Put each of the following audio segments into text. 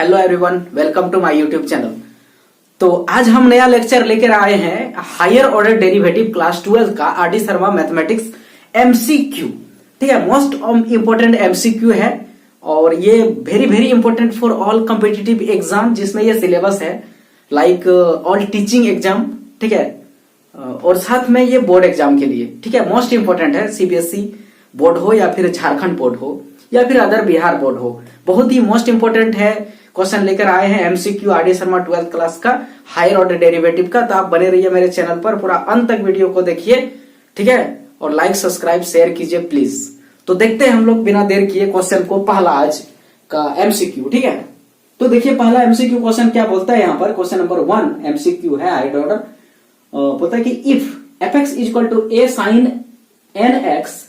Hello everyone, welcome to my YouTube channel. तो आज हम नया लेक्चर लेकर आए हैं हायर ऑर्डर डेरिवेटिव क्लास 12 का आर.डी. Sharma mathematics MCQ. ठीक है, मोस्ट इंपोर्टेंट एमसीक्यू है और ये very very important for all competitive exam, जिसमें ये सिलेबस है लाइक ऑल टीचिंग एग्जाम। ठीक है, और साथ में ये बोर्ड एग्जाम के लिए। ठीक है, मोस्ट इंपोर्टेंट है, सीबीएसई बोर्ड हो या फिर झारखंड बोर्ड हो या फिर अदर बिहार बोर्ड हो, बहुत ही मोस्ट इंपोर्टेंट है। क्वेश्चन लेकर आए हैं MCQ RD. Sharma 12th class का हायर ऑर्डर डेरिवेटिव का। तो आप बने रहिए मेरे चैनल पर, पूरा अंत तक वीडियो को देखिए। ठीक है, और लाइक सब्सक्राइब शेयर कीजिए प्लीज। तो देखते हैं हम लोग बिना देर किए क्वेश्चन को, पहला आज का एमसीक्यू। ठीक है, तो देखिए पहला एमसीक्यू क्वेश्चन क्या बोलता है यहाँ पर। क्वेश्चन नंबर 1 एमसीक्यू है हायर ऑर्डर, बोलता है कि if f x is equal to a sine N x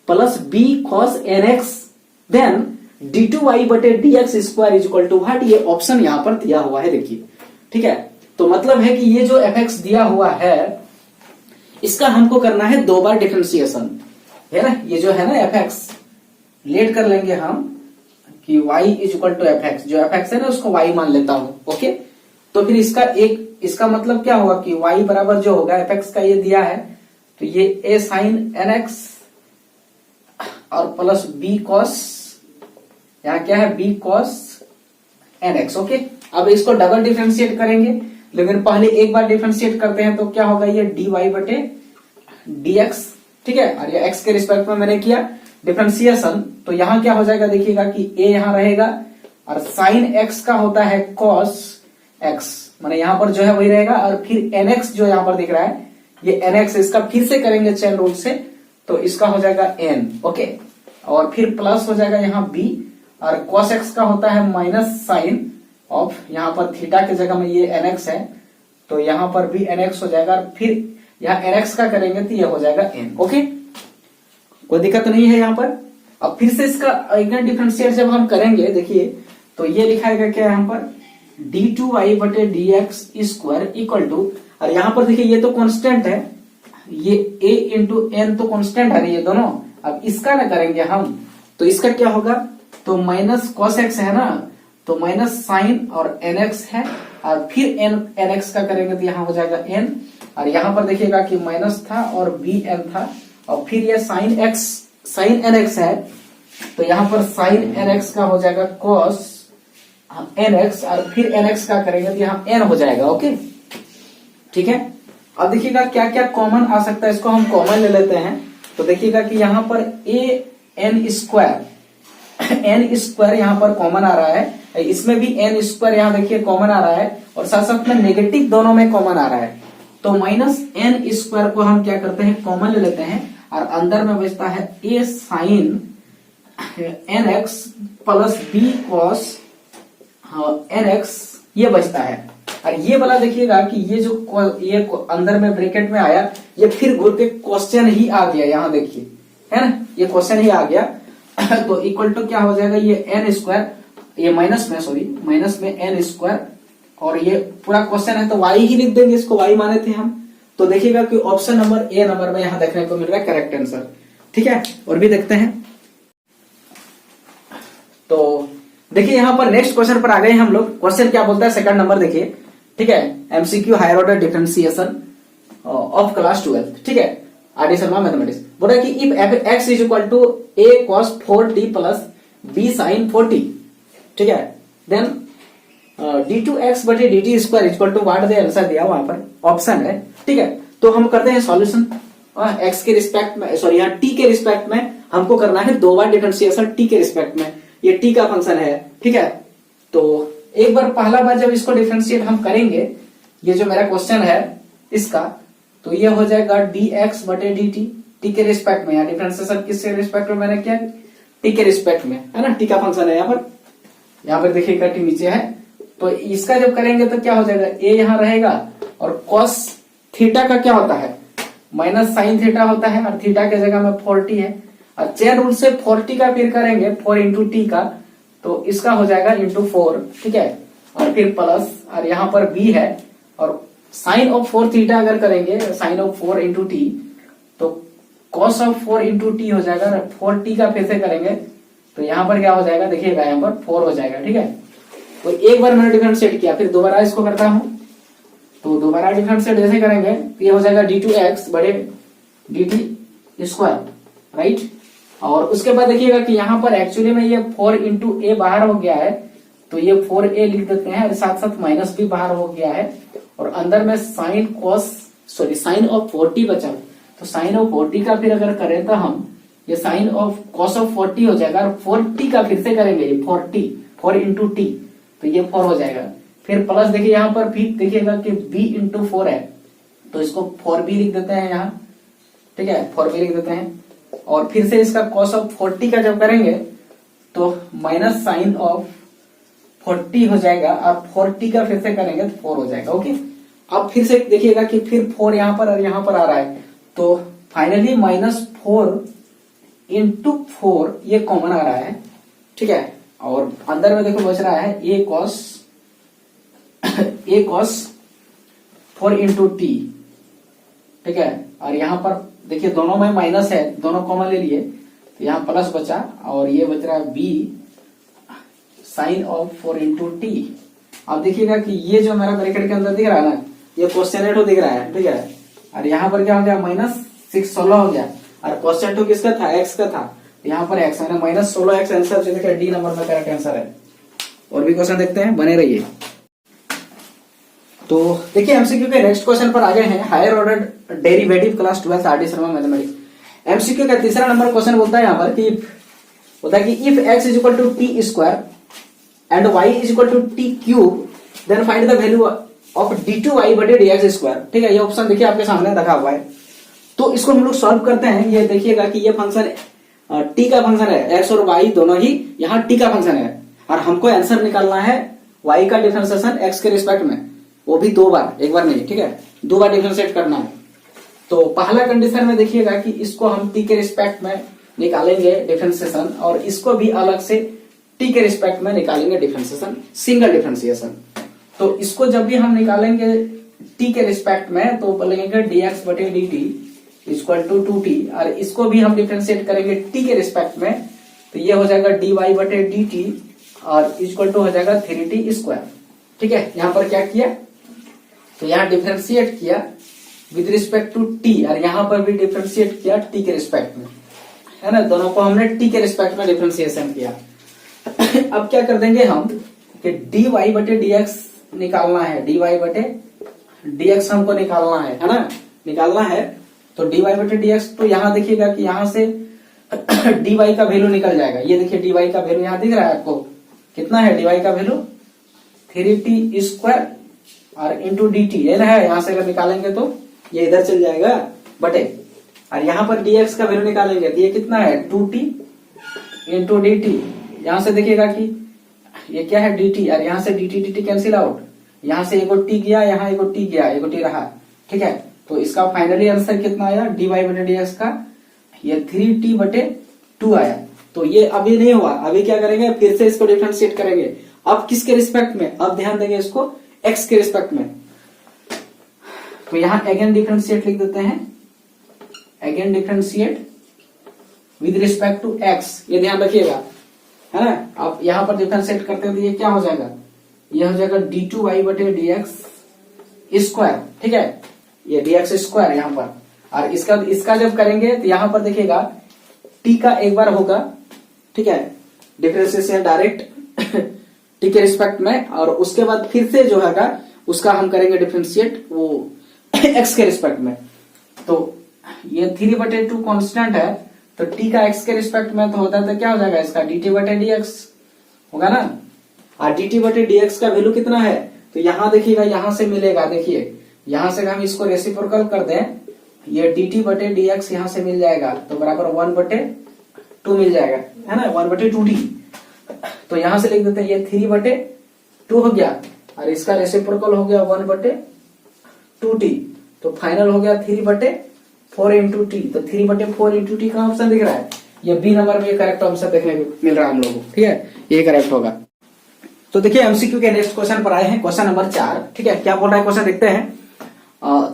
plus B cos N x then d2y बटे dx square is equal to what. ये ऑप्शन यहां पर दिया हुआ है, देखिए। ठीक है, तो मतलब है कि ये जो fx दिया हुआ है इसका हमको करना है 2 बार डिफरेंशिएशन, है ना। ये जो है ना fx, लेट कर लेंगे हम कि y is equal to fx। जो fx है ना उसको y मान लेता हूं, ओके। तो फिर इसका मतलब क्या होगा कि y बराबर जो होगा fx का ये दिया है, तो ये a साइन nx और प्लस b कॉस, यहाँ क्या है b कॉस nx, ओके। अब इसको डबल डिफरेंशिएट करेंगे, लेकिन पहले एक बार डिफरेंशिएट करते हैं तो क्या होगा, ये dy बटे dx। ठीक है, और ये x के रिस्पेक्ट में मैंने किया डिफरेंशिएशन, तो यहाँ क्या हो जाएगा देखिएगा कि a यहाँ रहेगा और साइन x का होता है कॉस x, माने यहाँ पर जो है वही रहेगा। और फिर nx जो यहाँ पर दिख रहा है ये nx, इसका फिर से करेंगे चेन रूल से, तो इसका हो जाएगा n, ओके। और फिर प्लस हो जाएगा यहाँ b, और cos x का होता है माइनस साइन ऑफ, यहाँ पर थीटा के जगह में ये nx है, तो यहाँ पर भी nx हो जाएगा। और फिर यहाँ nx का करेंगे तो ये हो जाएगा n, ओके। कोई दिक्कत नहीं है यहाँ पर। अब फिर से इसका इग्नेट डिफरेंशिएट जब हम करेंगे, देखिए तो ये लिखाएगा क्या यहाँ पर d2y बटे dx स्क्वायर इक्वल टू, और यहाँ पर देखिए ये तो कांस्टेंट है, ये a इंटू एन तो कांस्टेंट है ये दोनों। अब इसका ना करेंगे हम, तो इसका क्या होगा, तो माइनस कॉस एक्स है ना, तो माइनस साइन और एन एक्स है, और फिर एन एक्स का करेंगे तो यहाँ हो जाएगा एन। और यहाँ पर देखिएगा कि माइनस था और बी एन था, और फिर ये sine x sine N x है, तो यहाँ पर साइन एन एक्स का हो जाएगा कॉस एन एक्स, और फिर एन एक्स का करेंगे तो यहाँ एन हो जाएगा, ओके। ठीक है, अब देखिएगा क्या क्या कॉमन आ सकता है, इसको हम कॉमन ले लेते हैं। तो देखिएगा कि यहाँ पर ए एन स्क्वायर यहाँ पर कॉमन आ रहा है, इसमें भी एन स्क्वायर यहाँ देखिए कॉमन आ रहा है, और साथ साथ में नेगेटिव दोनों में कॉमन आ रहा है। तो माइनस एन स्क्वायर को हम क्या करते हैं, कॉमन ले लेते हैं, और अंदर में बचता है A sine N x plus B cos N X, ये बचता है। और ये वाला देखिएगा कि ये जो ये अंदर में ब्रैकेट में आया, ये फिर घूर के क्वेश्चन ही आ गया, यहाँ देखिए है ना, ये क्वेश्चन ही आ गया। तो इक्वल टू क्या हो जाएगा, ये एन स्क्वायर, ये माइनस में एन स्क्वायर, और ये पूरा क्वेश्चन है तो y ही लिख देंगे, इसको y माने थे हम। तो देखिएगा कि ऑप्शन नंबर ए नंबर में यहाँ देखने को मिल रहा है करेक्ट आंसर। ठीक है, और भी देखते हैं। तो देखिए यहाँ पर नेक्स्ट क्वेश्चन पर आ गए हम लोग। क्वेश्चन क्या बोलता है, सेकंड नंबर देखिए। ठीक है, MCQ higher order differentiation of class 12। ठीक है, आर.डी. शर्मा मैथमेटिक्स बोल रहा है कि if x is equal to a cos 4t plus b sin 4t, ठीक है, देन d2x बटे dt square equal to what the answer दिया वहां पर ऑप्शन है। ठीक है, तो हम करते हैं सॉल्यूशन। x के रिस्पेक्ट में, सॉरी यहाँ t के रिस्पेक्ट में हमको करना है 2 बार डिफरेंशिएशन t के रिस्पेक्ट में, ये t का फंक्शन है। ठीक है, तो एक बार पहला बार जब इसको डिफरेंशिएट हम करेंगे, ये जो मेरा क्वेश्चन है इसका, तो ये हो जाएगा dx बटे dt, t के रिस्पेक्ट में। यहाँ डिफरेंशिएशन किसके रिस्पेक्ट में मैंने किया, t के रिस्पेक्ट में, है ना, t का फंक्शन है यहाँ पर देखिएगा t नीचे है। तो इसका जब करेंगे तो क्या हो जाएगा, a यहाँ रहेगा, और cos थीटा का क्या होता है, माइनस साइन थीटा होता है, और थीटा के जगह में 40 है, और चेन रूल से 40 का फिर करेंगे 4 इंटू टी का, तो इसका हो जाएगा इंटू 4। ठीक है, और फिर प्लस, और यहाँ पर b है, और साइन ऑफ 4 थीटा अगर करेंगे, साइन ऑफ 4 इंटू टी, तो कॉस ऑफ 4 इंटू टी हो जाएगा। 4t का फिर से करेंगे तो यहाँ पर क्या हो जाएगा, देखिएगा यहाँ पर 4 हो जाएगा। ठीक है, तो एक बार मैंने डिफरेंशिएट किया, फिर दोबारा इसको करता हूं, तो दोबारा डिफरेंशिएट जैसे करेंगे तो ये हो जाएगा d2x बड़े dt स्क्वायर, राइट। और उसके बाद देखिएगा कि यहाँ पर एक्चुअली में ये 4 इंटू ए बाहर हो गया है, तो ये 4a लिख देते हैं, और साथ साथ माइनस भी बाहर हो गया है, और अंदर में साइन ऑफ 40 बचा, तो साइन ऑफ 40 का फिर अगर करें तो हम ये साइन ऑफ कॉस ऑफ 40 हो जाएगा, और 40 का फिर से करेंगे ये 4 इंटू टी, तो ये 4 हो जाएगा। फिर प्लस देखिए यहाँ पर भी देखिएगा कि b इंटू 4 है, तो इसको 4b लिख देते हैं यहाँ, ठीक है, 4b लिख देते हैं। और फिर से इसका कॉस ऑफ 40 का जब करेंगे तो माइनस साइन ऑफ 40 हो जाएगा, और 40 का फिर से करेंगे तो 4 हो जाएगा। ओके, अब फिर से देखिएगा कि फिर 4 यहाँ पर और यहाँ पर आ रहा है, तो फाइनली -4 इंटू 4 ये कॉमन आ रहा है, ठीक है। और अंदर में देखो बच रहा है a cos 4 इंटू टी, ठीक है। और यहाँ पर देखिए दोनों में माइनस है, दोनों कॉमन ले लिए, तो यहाँ प्लस बचा, और ये बच रहा है b sine of 4 into t. अब देखिएगा कि ये जो मेरा ब्रैकेट के अंदर दिख रहा है ना, ये कोसेनेटो दिख रहा है, ठीक है। और यहाँ पर क्या हो गया, -6 16 हो गया, और कोसेनेटो किसका था, x का था, यहाँ पर x मैंने -16x आंसर जो देखिए डी नंबर में करेक्ट आंसर है। और भी क्वेश्चन देखते हैं, बने रहिए। तो देखिए एमसीक्यू के नेक्स्ट क्वेश्चन पर आ गए हैं, higher order derivative class 12 R D Sharma mathematics. MCQ का तीसरा नंबर क्वेश्चन बोलता है यहाँ पर कि if x is equal to t square and y is equal to t cube then find the value of d2y बटे dx स्क्वायर, ठीक है। ये ऑप्शन देखिए आपके सामने रखा हुआ है, तो इसको हम लोग सॉल्व करते हैं। ये देखिएगा कि ये फंक्शन t का फंक्शन है, x और y दोनों ही यहाँ t का फंक्शन है, और हमको आंसर निकालना है y का डिफरेंशिएशन x के रिस्पेक्ट में, वो भी 2 बार, एक बार नहीं, ठीक है, 2 बार डिफरेंशिएट करना है। तो पहला कंडीशन में देखिएगा कि इसको हम t के रिस्पेक्ट में निकालेंगे डिफरेंशिएशन, और इसको भी अलग से t के रिस्पेक्ट में निकालेंगे डिफरेंशिएशन, सिंगल डिफरेंशिएशन। तो इसको जब भी हम निकालेंगे t के रिस्पेक्ट में तो बोलेंगे dx बटे dt इक्वल टू 2t, और इसको भी हम डिफरेंशिएट करेंगे t के रिस्पेक्ट में, तो ये हो जाएगा dy बटे dt और इक्वल टू हो जाएगा 3t स्क्वायर, ठीक है। यहाँ पर क्या किया, तो यहाँ डिफरेंशिएट किया विद रिस्पेक्ट टू t, और यहाँ पर भी डिफरेंशिएट किया t के रिस्पेक्ट में, है ना, दोनों को हमने t के रिस्पेक्ट में डिफरेंशिएशन किया। अब क्या कर देंगे हम कि dy बटे dx निकालना है, dy बटे dx हमको निकालना है ना, निकालना है। तो dy बटे dx, तो यहाँ देखिएगा कि यहाँ से dy का वैल्यू निकल जाएगा। ये देखिए dy का वैल्यू यहाँ दिख रहा है आपको, कितना है dy का वैल्यू 3t स्क्वायर और इंटू dt, ये है, यहाँ से अगर निकालेंगे तो ये इधर चल जाएगा बटे, और यहाँ पर dx का वैल्यू निकालेंगे तो ये कितना है 2t इंटू dt। यहाँ से देखिएगा कि ये क्या है dt, और यहाँ से dt कैंसिल आउट, यहाँ से एगो t गया, यहाँ एगो t गया, एगो t रहा, ठीक है। तो इसका फाइनली आंसर कितना आया dy बटे dx का, ये 3t बटे 2 आया। तो ये अभी नहीं हुआ, अभी क्या करेंगे, फिर से इसको डिफरेंशिएट करेंगे। अब किसके रिस्पेक्ट में, अब ध्यान देंगे इसको x के रिस्पेक्ट में, तो यहाँ अगेन डिफरेंशिएट लिख देते हैं, again differentiate with respect to x, ये ध्यान रखिएगा, है ना। अब यहाँ पर डिफरेंशिएट करते हैं तो ये क्या हो जाएगा, ये हो जाएगा d2y बटे dx स्क्वायर, ठीक है, ये dx स्क्वायर यहाँ पर। और इसका जब करेंगे तो यहाँ पर देखिएगा t का एक बार होगा, ठीक है, डिफरेंशिएशन डायरेक्ट t के रिस्पेक्ट में, और उसके बाद फिर से जो है उसका हम करेंगे डिफरेंशिएट वो x के रिस्पेक्ट में। तो ये 3 बटे 2 कॉन्स्टेंट है, तो t का x के रिस्पेक्ट में तो होता है, तो क्या हो जाएगा इसका dt बटे dx होगा ना। और dt बटे dx का वैल्यू कितना है, तो यहाँ देखिएगा, यहाँ से मिलेगा, देखिए यहाँ से हम इसको रेसिप्रोकल कर दें, ये dt बटे dx यहाँ से मिल जाएगा, तो बराबर 1 बटे 2 मिल जाएगा, है ना, 1 बटे 2t। तो यहाँ से लिख देते हैं ये 3 बटे 2 हो गया, और इसका रेसिप्रोकल हो गया 1 बटे 2t, तो फाइनल हो गया 3 बटे 4 इंटू टी। तो 3 बटे 4 इंटू टी का ऑप्शन दिख रहा है, ये बी नंबर में करेक्ट ऑप्शन देखने को मिल रहा है हम लोगों को, ठीक है, ये करेक्ट होगा। तो देखिए एमसीक्यू के नेक्स्ट क्वेश्चन पर आए हैं, क्वेश्चन नंबर 4, ठीक है। क्या बोल रहा है क्वेश्चन, देखते हैं।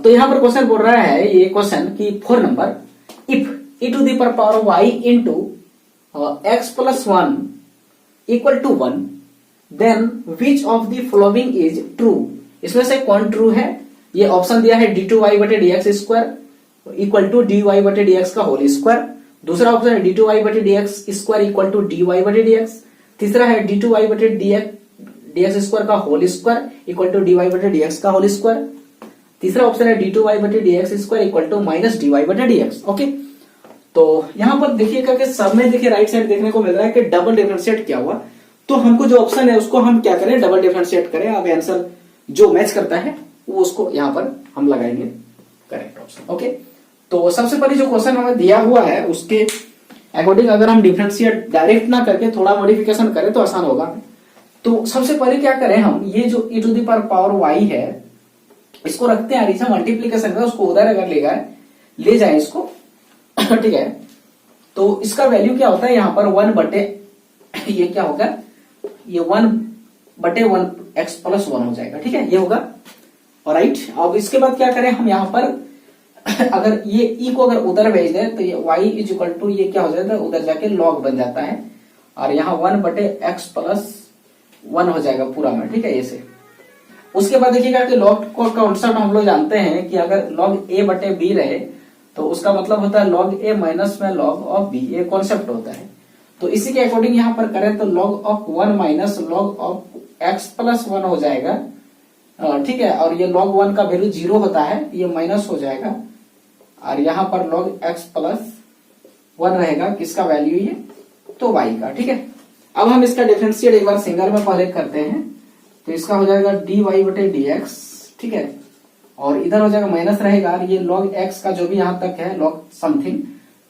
तो यहाँ पर क्वेश्चन बोल रहा है, ये क्वेश्चन की 4 नंबर, if e to the power y into x plus 1 equal to 1 then which of the following is true, इसमें से कौन ट्रू है। ये ऑप्शन दिया है d2y बटे dx square equal to dy बटे dx का होल स्क्वायर। दूसरा ऑप्शन है d2y बटे dx square equal to dy बटे dx। तीसरा है d2y बटे dx स्क्वायर का whole square equal to dy बटे dx का होल स्क्वायर। तीसरा ऑप्शन है d2y बटे dx square equal to minus dy बटे dx। ओके, तो यहां पर देखिएगा कि सब में देखिए राइट साइड देखने को मिल रहा है कि डबल डिफरेंशिएट किया हुआ, तो हमको जो ऑप्शन है उसको हम क्या करें, डबल डिफरेंशिएट करें। अब आंसर जो मैच करता है वो उसको यहां पर हम लगाएंगे करेक्ट ऑप्शन। ओके, तो सबसे पहले जो क्वेश्चन हमें दिया हुआ है उसके अकॉर्डिंग अगर हम डिफरेंशिएट डायरेक्ट ना करके थोड़ा मॉडिफिकेशन करें तो आसान होगा। तो सबसे पहले क्या करें, हम ये जो e to the power y है इसको रखते हैं अरिथा मल्टीप्लीकेशन में, उसको उधर अगर ले जाए इसको ठीक है, तो इसका वैल्यू क्या होता है यहाँ पर 1 बटे ये क्या होगा, ये 1 बटे 1 x प्लस 1 हो जाएगा। ठीक है, ये होगा। और राइट, अब इसके बाद क्या करें हम यहाँ पर अगर ये e को अगर उधर भेज दें तो ये y इज इक्वल टू ये क्या हो जाता है, उधर जाके log बन जाता है और यहाँ 1 बटे x प्लस 1 हो जाएगा पूरा में। ठीक है, ऐसे। उसके बाद देखिएगा कि log को कॉन्सेप्ट हम लोग जानते हैं कि अगर log a बटे b रहे तो उसका मतलब होता है log a माइनस में log ऑफ b, ये कॉन्सेप्ट होता है। तो इसी के अकॉर्डिंग यहाँ पर करें तो log of 1 minus log of x plus 1 हो जाएगा। ठीक है, और ये log 1 का वैल्यू 0 होता है, ये माइनस हो जाएगा और यहाँ पर log x प्लस 1 रहेगा, किसका वैल्यू ये, तो y का। ठीक है, अब हम इसका डिफरेंशिएट एक बार सिंगल में पहले करते हैं, तो इसका हो जाएगा dy बटे dx। ठीक है, और इधर हो जाएगा माइनस रहेगा और ये log x का जो भी यहां तक है log समथिंग,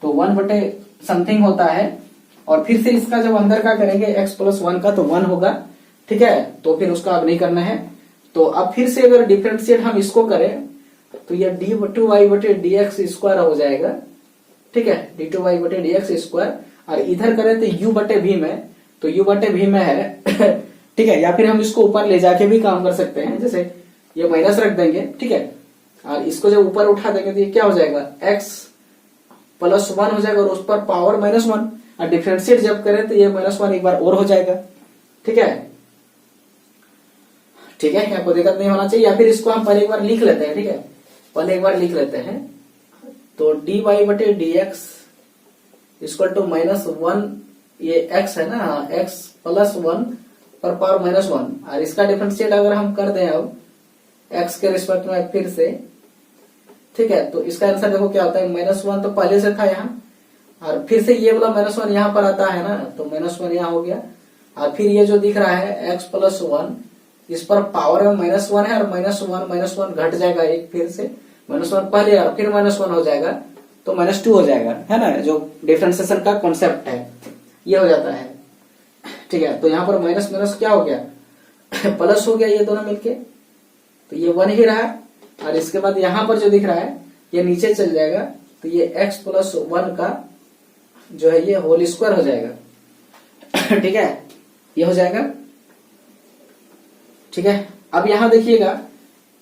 तो 1 बटे समथिंग होता है और फिर से इसका जब अंदर का करेंगे x प्लस 1 का तो 1 होगा। ठीक है, तो फिर उसका अब नहीं करना है। तो अब फिर से अगर डिफरेंशिएट हम इसको करें तो ये d2y बटे dx स्क्वायर हो जाएगा। ठीक है, d2y बटे dx स्क्वायर, और इधर करें तो u बटे v में, तो u बटे v में है ठीक है, या फिर हम इसको ऊपर ले जाके भी काम कर सकते हैं, जैसे ये माइनस रख देंगे। ठीक है, और इसको जब ऊपर उठा देंगे तो ये क्या हो जाएगा, x प्लस 1 हो जाएगा और उस पर पावर माइनस 1, और डिफरेंशिएट जब करें तो ये माइनस 1 एक बार और हो जाएगा। ठीक है, ठीक है, आपको दिक्कत नहीं होना चाहिए। या फिर इसको हम पहले एक बार लिख लेते हैं। ठीक है, पहले एक बार लिख लेते हैं, तो dy बटे dx इक्वल टू माइनस 1, ये x है ना, x प्लस 1 पर पावर माइनस 1, और इसका डिफरेंशिएट अगर हम कर दें अब x के रिस्पेक्ट में फिर से, ठीक है, तो इसका आंसर देखो क्या होता है, माइनस 1 तो पहले से था यहाँ, और फिर से ये वाला माइनस 1 यहाँ पर आता है ना, तो माइनस 1 यहाँ हो गया, और फिर ये जो दिख रहा है x प्लस 1, इस पर पावर में माइनस 1 है और माइनस 1 घट जाएगा एक, फिर से माइनस 1 पहले और फिर माइनस 1 हो जाएगा, तो माइनस 2 हो जाएगा, है ना, जो डिफरेंशिएशन का कॉन्सेप्ट है ये हो जाता है। ठीक है, तो यहाँ पर माइनस माइनस क्या हो गया प्लस हो गया, ये दोनों मिलके, तो ये 1 ही रहा, और इसके बाद यहाँ पर जो दिख रहा है ये नीचे चल जाएगा, तो ये x प्लस 1 का जो है ये होल स्क्वायर हो जाएगा। ठीक है, ये हो जाएगा। ठीक है, अब यहाँ देखिएगा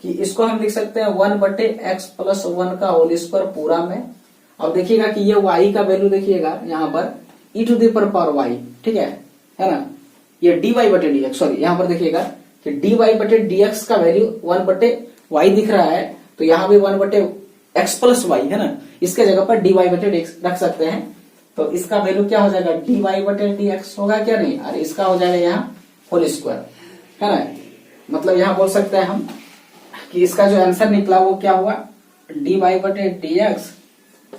कि इसको हम लिख सकते हैं 1 बटे x प्लस 1 का होल स्क्वायर पूरा में। अब देखिएगा कि ये y का वैल्यू देखिएगा यहाँ पर e to the power y। ठीक है ना, ये dy बटे dx, सॉरी यहाँ पर देखिएगा कि dy बटे dx का वैल्यू 1 बटे y दिख रहा है, तो यहाँ भी 1 बटे x प्लस y है ना, इसके जगह पर dy बटे dx रख सकते हैं, तो इसका वैल्यू क्या हो जाएगा, dy बटे dx होगा क्या, नहीं, और इसका हो जाएगा यहाँ होल स्क्वायर, है ना। मतलब यहाँ बोल सकते हैं हम कि इसका जो आंसर निकला वो क्या हुआ, dy बटे dx,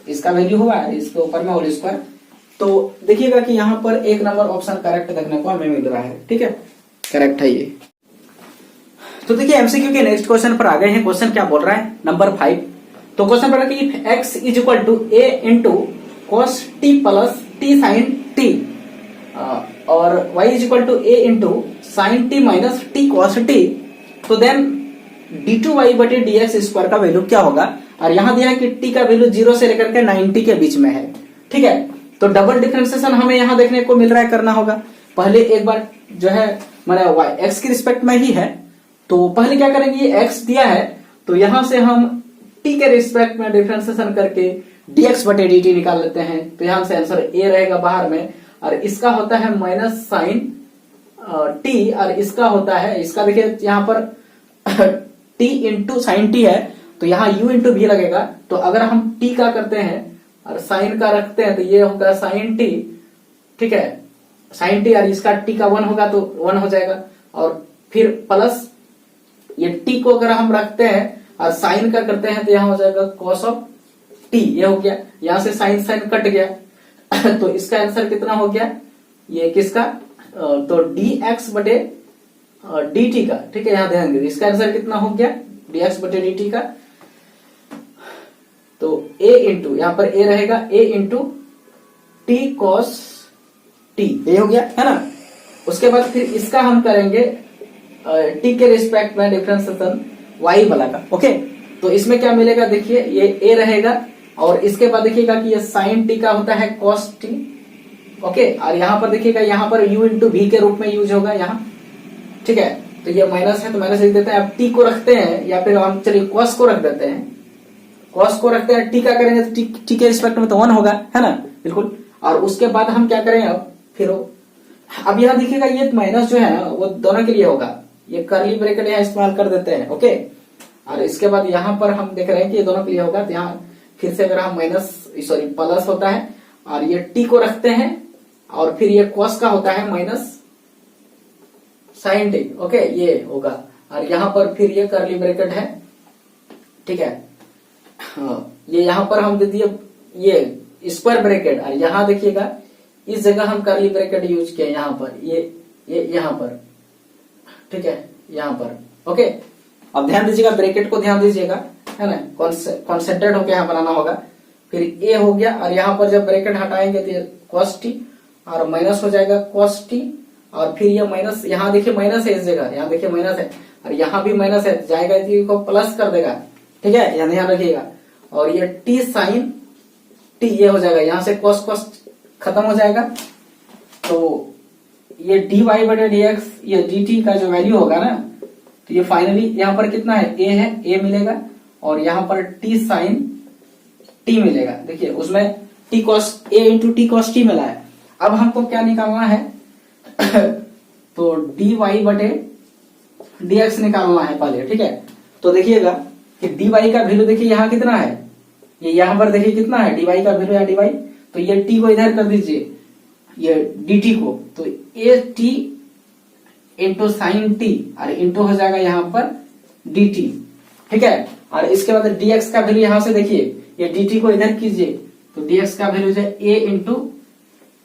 इसका वैल्यू हुआ इसके ऊपर में होल स्क्वायर। तो देखिएगा कि यहाँ पर एक नंबर ऑप्शन करेक्ट देखने को हमें मिल रहा है। ठीक है, करेक्ट है ये। तो देखिए एमसीक्यू के नेक्स्ट क्वेश्चन पर आ गए हैं। क्वेश्चन क्या बोल रहा है, नंबर 5। तो क्वेश्चन बोल रहा है कि x is equal to a into cos t plus t sine t और y is equal to a into sine t minus t cos t, तो देन d2y बटे dx स्क्वायर का वैल्यू क्या होगा। और यहाँ दिया है कि t का वैल्यू 0 से लेकर के 90 के बीच में है। ठीक है, तो डबल डिफरेंशिएशन हमें यहाँ देखने को मिल रहा है, करना होगा। पहले एक बार जो है मैंने x के रिस्पेक्ट में ही है, तो पहले क्या करेंगे, ये x दिया है तो यहां से हम t के रिस्पेक्ट में डिफरेंशिएशन करके dx बटे dt निकाल लेते हैं, तो यहां से आंसर a रहेगा बाहर में, और इसका होता है माइनस साइन टी और इसका होता है, इसका देखिए यहाँ पर टी इंटू साइन टी है, तो यहाँ यू इंटू भी लगेगा। तो अगर हम टी का करते हैं और साइन का रखते हैं तो ये होगा साइन टी, ठीक है, साइन टी, और इसका टी का 1 होगा तो 1 हो जाएगा। और फिर प्लस ये टी को अगर हम रखते हैं और साइन का करते हैं तो यहाँ हो जाएगा कॉस ऑफ टी, ये हो गया, यहां से साइन साइन कट गया तो इसका आंसर कितना हो गया, ये किसका, तो डी एक्स बटे डी टी का, ठीक है, यहां ध्यान दीजिए इसका आंसर कितना हो गया, डी एक्स बटे डी टी का। तो ए इंटू, यहां पर ए रहेगा, ए इंटू टी कॉस टी, ये हो गया, है ना। उसके बाद फिर इसका हम करेंगे टी के रिस्पेक्ट में डिफरेंशिएशन वाई वाला का, ओके। तो इसमें क्या मिलेगा, देखिए ये ए रहेगा और इसके बाद देखिएगा कि ये साइन टी का होता है कॉस टी, ओके। और यहाँ पर देखिएगा, यहाँ पर u इंटू भी के रूप में यूज होगा यहाँ, ठीक है। तो ये माइनस है तो माइनस लिख देते हैं। अब टी को रखते हैं या फिर हम चलिए कॉस को रख देते हैं, कॉस को रखते हैं, टी का करेंगे तो टी के रिस्पेक्ट में तो 1 होगा, है ना, बिल्कुल। और उसके बाद हम क्या करें, अब यहाँ देखिएगा ये माइनस जो है वो दोनों के लिए होगा, ये कर्ली ब्रैकेट यहाँ इस्तेमाल कर देते हैं, ओके। और इसके बाद यहाँ पर हम देख रहे हैं कि ये दोनों के लिए होगा, तो यहाँ फिर से अगर हम प्लस होता है और ये टी को रखते हैं और फिर ये कॉस का होता है माइनस साइन टी, ओके, ये होगा। और यहाँ पर फिर ये कर्ली ब्रैकेट है, ठीक है। ये यहाँ पर हम दे दिए ये स्क्वायर ब्रैकेट, और यहाँ देखिएगा इस जगह हम कर्ली ब्रैकेट यूज किए, यहाँ पर ये यहाँ पर, ठीक है, यहाँ पर, ओके। अब ध्यान दीजिएगा, ब्रैकेट को ध्यान दीजिएगा, है ना, कॉन्सेंट्रेट होकर यहाँ बनाना होगा। फिर ए हो गया और यहाँ पर जब ब्रैकेट हटाएंगे तो ये कॉस टी और माइनस हो जाएगा कॉस टी, और फिर ये माइनस, यहाँ देखिए माइनस है इस जगह, यहाँ देखिए माइनस है और यहाँ भी माइनस है, जाएगा इसको प्लस कर देगा, ठीक है, यहाँ ध्यान रखिएगा। और ये टी साइन टी, ये हो जाएगा, यहाँ से कॉस कॉस खत्म हो जाएगा। तो ये डी वाई बटे डी एक्स, ये डी टी का जो वैल्यू होगा ना, तो ये फाइनली यहाँ पर कितना है, ए है, ए मिलेगा, और यहाँ पर टी साइन टी मिलेगा। देखिए उसमें T cos A into T cos T मिला है। अब हमको क्या निकालना है तो डी वाई बटे डी एक्स निकालना है पहले, ठीक है। तो देखिएगा कि डी वाई का वैल्यू देखिए यहाँ कितना है, ये यहाँ पर देखिए कितना है डी वाई का वैल्यू, या डी वाई, तो ये टी को इधर कर दीजिए, ये डी टी को, तो A T into sine t और इंटू हो जाएगा यहाँ पर डी टी, ठीक है। और इसके बाद डी एक्स का वैल्यू यहाँ से देखिए, ये डी टी को इधर कीजिए, तो डी एक्स का वैल्यू है A into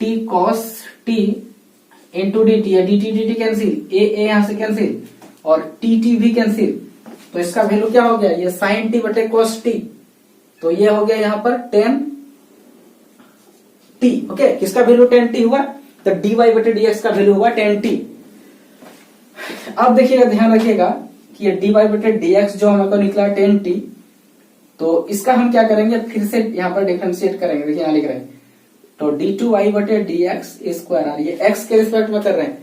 T cos T into D T, D T cancel, A यहाँ से कैंसिल और टी टी भी कैंसिल, तो इसका वैल्यू क्या हो गया, ये साइन टी बटे कॉस टी, तो ये हो गया यहाँ पर 10 टी, ओके। किसका वैल्यू 10 टी हुआ, तो डी वाई बटे डी एक्स का वैल्यू हुआ 10 टी। अब देखिएगा, ध्यान रखिएगा कि ये डी वाई बटे डी एक्स जो हमको निकला 10 टी, तो इसका हम क्या करेंगे, फिर से यहाँ पर डिफरेंशिएट करेंगे, देखिए यहाँ लिख रहे हैं, तो डी टू वाई बटे डी एक्स स्क्वायर, और ये एक्स के रिस्पेक्ट में कर रहे हैं,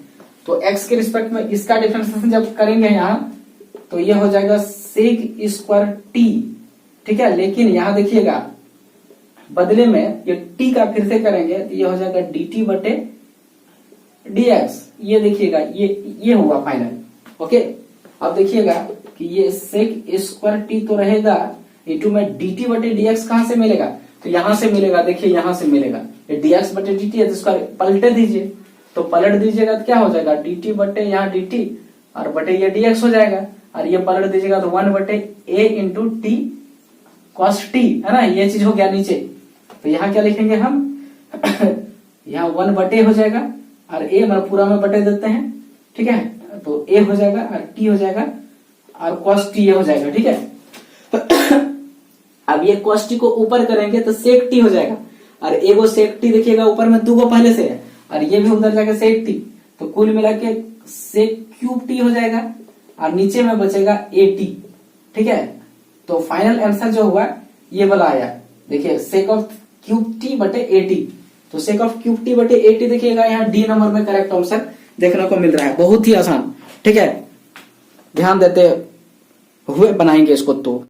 तो एक्स के रिस्पेक्ट में इसका डिफरेंशिएशन जब करेंगे यहाँ, तो ये हो जाएगा सेक स्क्वायर टी, ठीक है। लेकिन यहाँ देखिएगा बदले में ये टी का फिर से करेंगे तो ये हो जाएगा डी टी बटे डी एक्स, ये देखिएगा ये हुआ फाइनल, ओके। अब देखिएगा कि ये सेक स्क्वायर टी तो रहेगा, इंटू में डी टी बटे डी एक्स कहां से मिलेगा, तो यहां से मिलेगा, देखिए यहां से मिलेगा, ये डी एक्स बटे डी टी है तो इसका पलटे दीजिए, तो पलट दीजिएगा तो क्या हो जाएगा, डी टी बटे यहाँ डी टी और बटे ये डी एक्स हो जाएगा, और ये पलट दीजिएगा तो 1 बटे ए इंटू टी कॉस टी, है ना, ये चीज हो गया नीचे। तो यहाँ क्या लिखेंगे हम यहाँ 1 बटे हो जाएगा और ए मतलब पूरा में बटे देते हैं, ठीक है, तो ए हो जाएगा और टी हो जाएगा और कॉस टी ये हो जाएगा, ठीक है। अब ये कॉस टी को ऊपर करेंगे तो सेक टी हो जाएगा, और एगो सेक टी देखिएगा ऊपर में 2 पहले से है, और ये भी उधर जाएगा सेक टी, तो कुल मिला के सेक क्यूब टी हो जाएगा और नीचे में बचेगा ए टी, ठीक है। तो फाइनल आंसर जो हुआ ये वाला आया, देखिए सेक ऑफ क्यूब टी बटे ए टी, तो सेक ऑफ क्यूब टी बटे ए टी देखिएगा यहाँ डी नंबर में करेक्ट आंसर देखने को मिल रहा है, बहुत ही आसान, ठीक है। ध्यान देते हुए बनाएंगे इसको। तो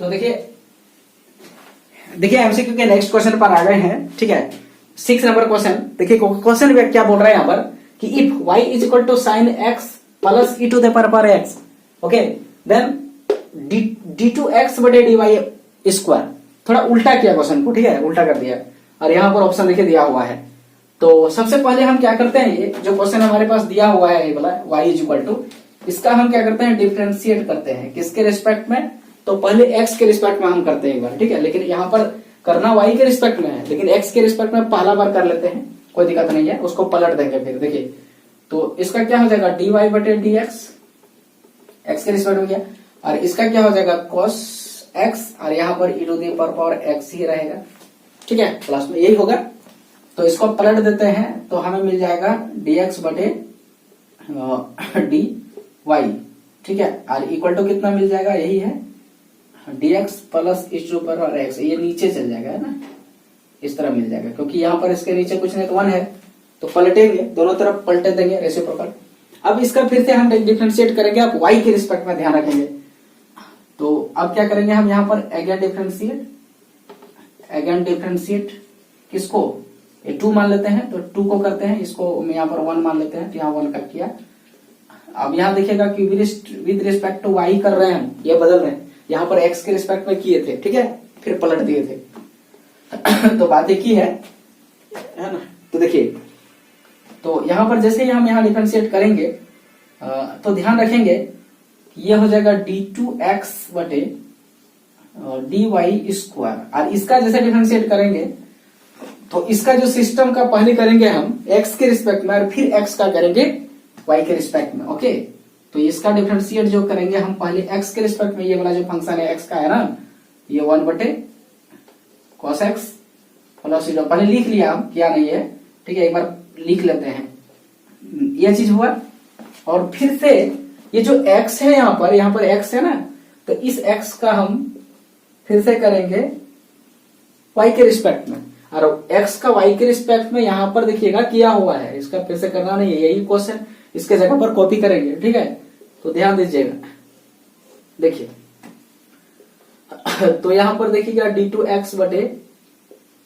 देखिए एमसीक्यू के नेक्स्ट क्वेश्चन पर आ गए हैं, ठीक है। 6 नंबर क्वेश्चन, देखिए क्वेश्चन क्या बोल रहा है यहाँ पर कि if y is equal to sine x plus e to the power x, okay, then d2x बटे dy स्क्वायर। थोड़ा उल्टा किया क्वेश्चन को, ठीक है, उल्टा कर दिया और यहाँ पर ऑप्शन लिखे दिया हुआ है। तो सबसे पहले हम क्या करते हैं, ये जो क्वेश्चन हमारे पास दिया हुआ है ये वाला y इज इक्वल टू, इसका हम क्या करते हैं, डिफरेंशिएट करते हैं। किसके रिस्पेक्ट में, तो पहले x के रिस्पेक्ट में हम करते हैं एक बार, ठीक है, लेकिन यहाँ पर करना y के रिस्पेक्ट में है, लेकिन x के रिस्पेक्ट में पहला बार कर लेते हैं, कोई दिक्कत नहीं है, उसको पलट देंगे फिर। देखिए तो इसका क्या हो जाएगा, dy बटे dx, x के रिस्पेक्ट में गया, और इसका क्या हो जाएगा cos x, और यहाँ पर e to the power x ही रहेगा, ठीक है, प्लस में यही होगा। तो इसको पलट देते हैं तो हमें मिल जाएगा dx बटे dy, ठीक है, और इक्वल टू कितना मिल जाएगा, यही है dx plus e to power x, ये नीचे चल जाएगा, है ना, इस तरह मिल जाएगा, क्योंकि यहाँ पर इसके नीचे कुछ नहीं तो 1 है, तो पलटेंगे, दोनों तरफ पलटे देंगे रेसिप्रोकल। अब इसका फिर से हम डिफरेंशिएट करेंगे, आप y के रिस्पेक्ट में ध्यान रखेंगे। तो अब क्या करेंगे हम यहाँ पर अगेन डिफरेंशिएट किसको, ये 2 मान लेते हैं, तो 2 को करते हैं, इसको यहाँ पर 1 मान लेते हैं, तो यहाँ 1 का किया। अब यहाँ देखिएगा कि विद रिस्पेक्ट टू y कर रहे हैं हम, ये बदल रहे हैं, यहाँ पर x के रिस्पेक्ट में किए थे, ठीक है, फिर पलट दिए थे। तो बात एक ही है ना। तो देखिए, तो यहाँ पर जैसे ही हम यहाँ डिफरेंशिएट करेंगे तो ध्यान रखेंगे ये हो जाएगा d2x बटे dy स्क्वायर, और इसका जैसे डिफरेंशिएट करेंगे तो इसका जो सिस्टम का पहले करेंगे हम x के रिस्पेक्ट में, और फिर x का करेंगे y के रिस्पेक्ट में, ओके। तो इसका डिफरेंशिएट जो करेंगे हम पहले x के रिस्पेक्ट में, ये वाला जो फंक्शन है x का है ना, ये 1 बटे cos x प्लस, पहले लिख लिया हम, क्या नहीं है, ठीक है, एक बार लिख लेते हैं, ये चीज हुआ। और फिर से ये जो x है यहाँ पर x है ना, तो इस x का हम फिर से करेंगे y के रिस्पेक्ट में, और x का y के रिस्पेक्ट में यहाँ पर देखिएगा किया हुआ है, इसका फिर से करना नहीं है, यही क्वेश्चन इसके जगह पर कॉपी करेंगे, ठीक है। तो ध्यान दीजिएगा, देखिए तो यहाँ पर देखिएगा d2x बटे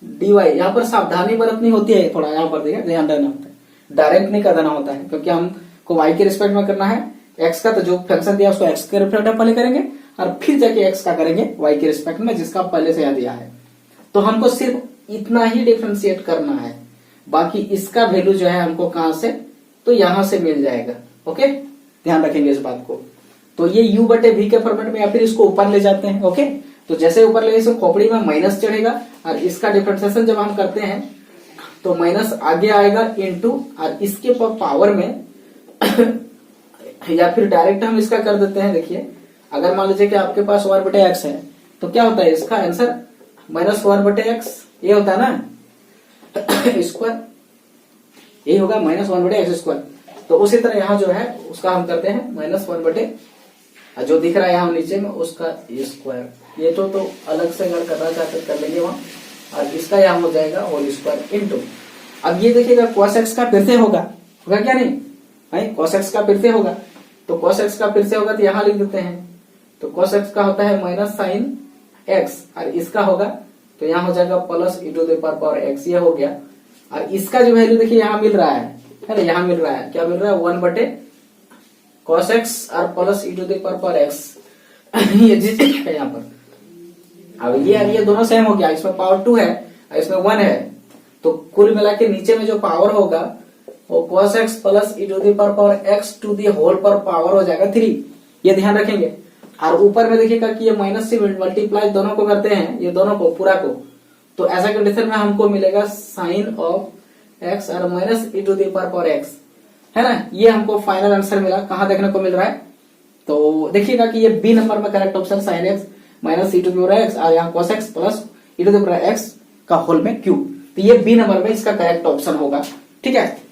dy, यहाँ पर सावधानी बरतनी होती है थोड़ा, यहाँ पर देखिए ध्यान देना होता है, डायरेक्ट नहीं कर देना होता है, क्योंकि हमको y के रिस्पेक्ट में करना है x का, तो जो फंक्शन दिया उसको x के रिस्पेक्ट में पहले करेंगे, और फिर जाके x का करेंगे y के रिस्पेक्ट में, जिसका पहले से दिया है। तो हमको सिर्फ इतना ही डिफरेंशिएट करना है, बाकी इसका वैल्यू जो है हमको कहां से, तो यहां से मिल जाएगा, ओके, ध्यान रखेंगे इस बात को। तो ये u बटे v के फॉर्मेट में, या फिर इसको ऊपर ले जाते हैं, ओके। तो जैसे ऊपर ले इसको खोपड़ी में माइनस चढ़ेगा, और इसका डिफरेंशिएशन जब हम करते हैं तो माइनस आगे आएगा इनटू, और इसके पावर में या फिर डायरेक्ट हम इसका कर देते हैं। देखिए अगर मान लीजिए कि आपके पास 1 बटे x है, तो क्या होता है इसका आंसर -1 बटे x, ये होता है ना स्क्वायर, ये होगा -1 बटे x स्क्वायर। तो उसी तरह यहाँ जो है उसका हम करते हैं -1 बटे, जो दिख रहा है यहाँ नीचे में उसका स्क्वायर, ये तो अलग से अगर करना चाहते कर लेंगे वहां, और इसका यहाँ हो जाएगा होल स्क्वायर इनटू। अब ये देखिएगा cos x का फिर से होगा क्या नहीं भाई, cos x का फिर से होगा, तो cos x का फिर से होगा तो यहाँ लिख देते हैं, तो cos x का होता है माइनस साइन x, और इसका होगा तो यहाँ हो जाएगा plus e to the power x, ये हो गया। और इसका जो वैल्यू देखिए यहाँ मिल रहा है ना, यहाँ मिल रहा है, क्या मिल रहा है 1 बटे cos x और plus e to the power x, ये चीज है यहाँ पर। अब ये दोनों सेम हो गया, इसमें पावर 2 है और इसमें 1 है, तो कुल मिला के नीचे में जो पावर होगा वो cos x plus e to the power x to the whole पर पावर हो जाएगा 3, ये ध्यान रखेंगे। और ऊपर में देखिएगा कि ये माइनस से मल्टीप्लाई दोनों को करते हैं, ये दोनों को पूरा को, तो ऐसा कंडीशन में हमको मिलेगा साइन ऑफ x और minus e to the power x, है ना। ये हमको फाइनल आंसर मिला, कहाँ देखने को मिल रहा है, तो देखिएगा कि ये बी नंबर में correct option sine x minus e to the power x, और यहाँ cos x plus e to the power x का होल में क्यूब, तो ये बी नंबर में इसका करेक्ट ऑप्शन होगा, ठीक है।